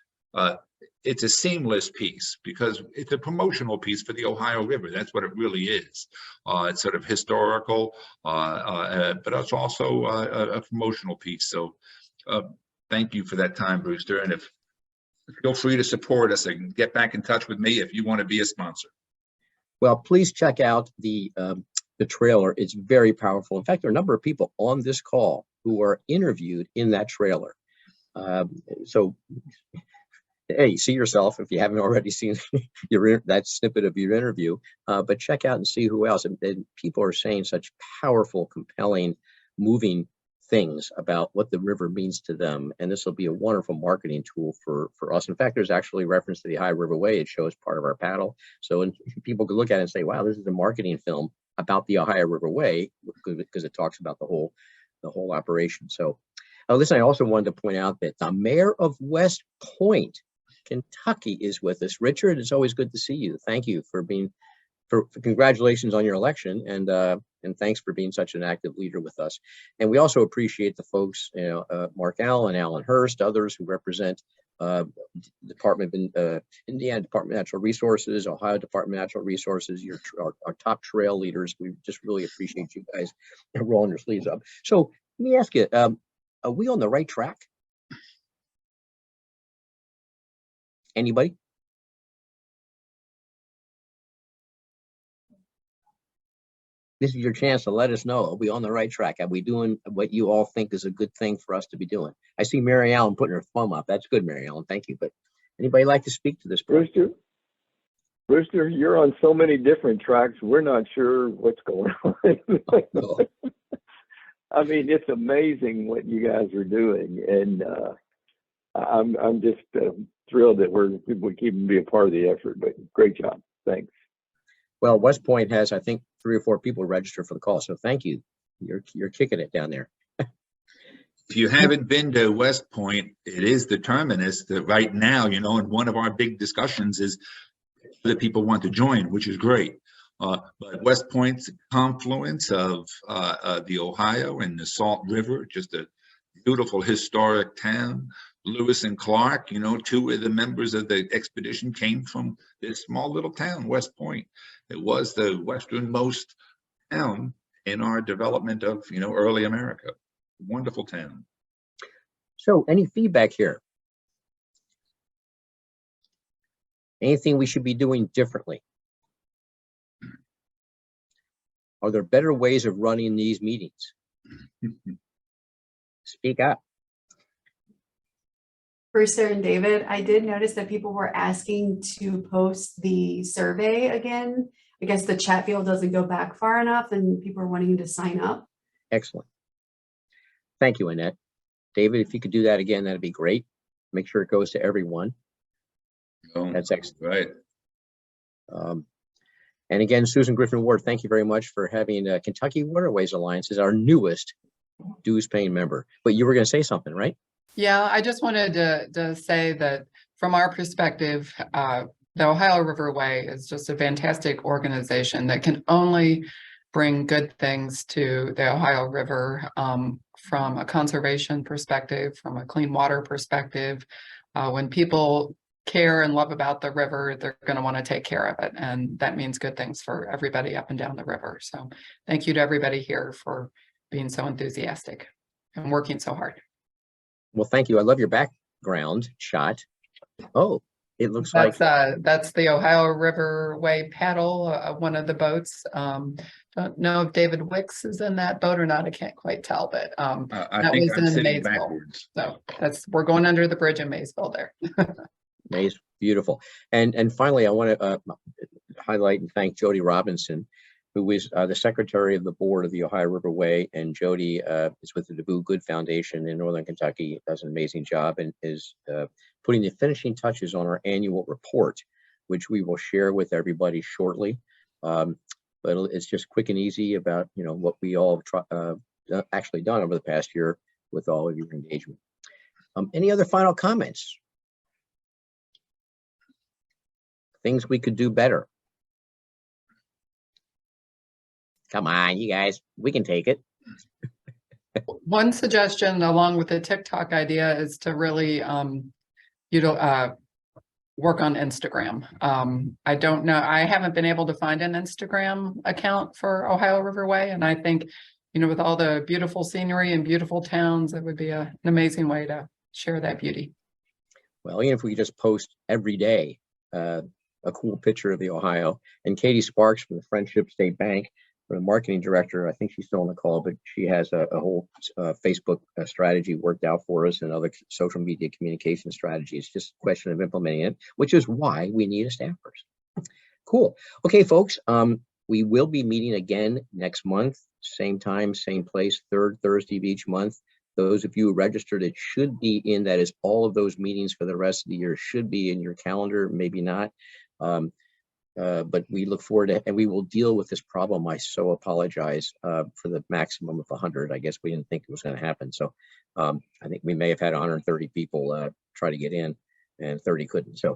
it's a seamless piece, because it's a promotional piece for the Ohio River. That's what it really is. It's sort of historical, but it's also a promotional piece. So thank you for that time, Brewster. And feel free to support us and get back in touch with me if you want to be a sponsor. Well, please check out the trailer. It's very powerful. In fact, there are a number of people on this call who are interviewed in that trailer. So, hey, see yourself if you haven't already seen that snippet of your interview, but check out and see who else. And people are saying such powerful, compelling, moving things about what the river means to them. And this will be a wonderful marketing tool for us. In fact, there's actually reference to the Ohio River Way. It shows part of our paddle. So people can look at it and say, wow, this is a marketing film about the Ohio River Way, because it talks about the whole operation. So listen, I also wanted to point out that the mayor of West Point, Kentucky, is with us. Richard, it's always good to see you. Thank you for congratulations on your election, and thanks for being such an active leader with us. And we also appreciate the folks, Mark Allen, Alan Hurst, others who represent Indiana Department of Natural Resources, Ohio Department of Natural Resources, our top trail leaders. We just really appreciate you guys rolling your sleeves up. So let me ask you, are we on the right track? Anybody? This is your chance to let us know. Are we on the right track? Are we doing what you all think is a good thing for us to be doing? I see Mary Ellen putting her thumb up. That's good, Mary Ellen. Thank you. But anybody like to speak to this? Brewster, you're on so many different tracks. We're not sure what's going on. I mean, it's amazing what you guys are doing, and I'm just thrilled that we can be a part of the effort. But great job. Thanks. Well, West Point has, I think, 3 or 4 people registered for the call. So thank you. You're kicking it down there. If you haven't been to West Point, it is the terminus that right now, you know, and one of our big discussions is that people want to join, which is great. But West Point's confluence of the Ohio and the Salt River, just a beautiful historic town. Lewis and Clark, you know, 2 of the members of the expedition came from this small little town, West Point. It was the westernmost town in our development of, you know, early America. Wonderful town. So any feedback here? Anything we should be doing differently? Are there better ways of running these meetings? Speak up. Brewster and David, I did notice that people were asking to post the survey again. I guess the chat field doesn't go back far enough and people are wanting to sign up. Excellent. Thank you, Annette. David, if you could do that again, that'd be great. Make sure it goes to everyone. That's excellent. Right. And again, Susan Griffin Ward, thank you very much for having Kentucky Waterways Alliance as our newest dues paying member. But you were going to say something, right? Yeah, I just wanted to say that from our perspective, the Ohio Riverway is just a fantastic organization that can only bring good things to the Ohio River from a conservation perspective, from a clean water perspective. When people care and love about the river, they're going to want to take care of it. And that means good things for everybody up and down the river. So thank you to everybody here for being so enthusiastic and working so hard. Well, thank you. I love your background shot. Oh, it looks That's like that's the Ohio Riverway paddle, one of the boats. Don't know if David Wicks is in that boat or not. I can't quite tell, but I that think was I'm in sitting Maysville. backwards. So we're going under the bridge in Maysville there. Nice, beautiful. And finally, I want to highlight and thank Jody Robinson, who is the secretary of the board of the Ohio Riverway. And Jody is with the DeBoo Good Foundation in Northern Kentucky, does an amazing job and is putting the finishing touches on our annual report, which we will share with everybody shortly. But it's just quick and easy about, you know, what we all actually done over the past year with all of your engagement. Any other final comments? Things we could do better. Come on, you guys, we can take it. One suggestion along with the TikTok idea is to really work on Instagram. I don't know, I haven't been able to find an Instagram account for Ohio Riverway. And I think, you know, with all the beautiful scenery and beautiful towns, it would be an amazing way to share that beauty. Well, even if we just post every day a cool picture of the Ohio. And Katie Sparks from the Friendship State Bank, the marketing director, I think she's still on the call, but she has a whole Facebook strategy worked out for us and other social media communication strategies. Just a question of implementing it, which is why we need a staff person. Cool. Okay, folks, we will be meeting again next month, same time, same place, third Thursday of each month. Those of you who registered, it should be in, that is all of those meetings for the rest of the year should be in your calendar, maybe not. But we look forward to, and we will deal with this problem. I so apologize for the maximum of 100. I guess we didn't think it was going to happen. So I think we may have had 130 people try to get in and 30 couldn't. So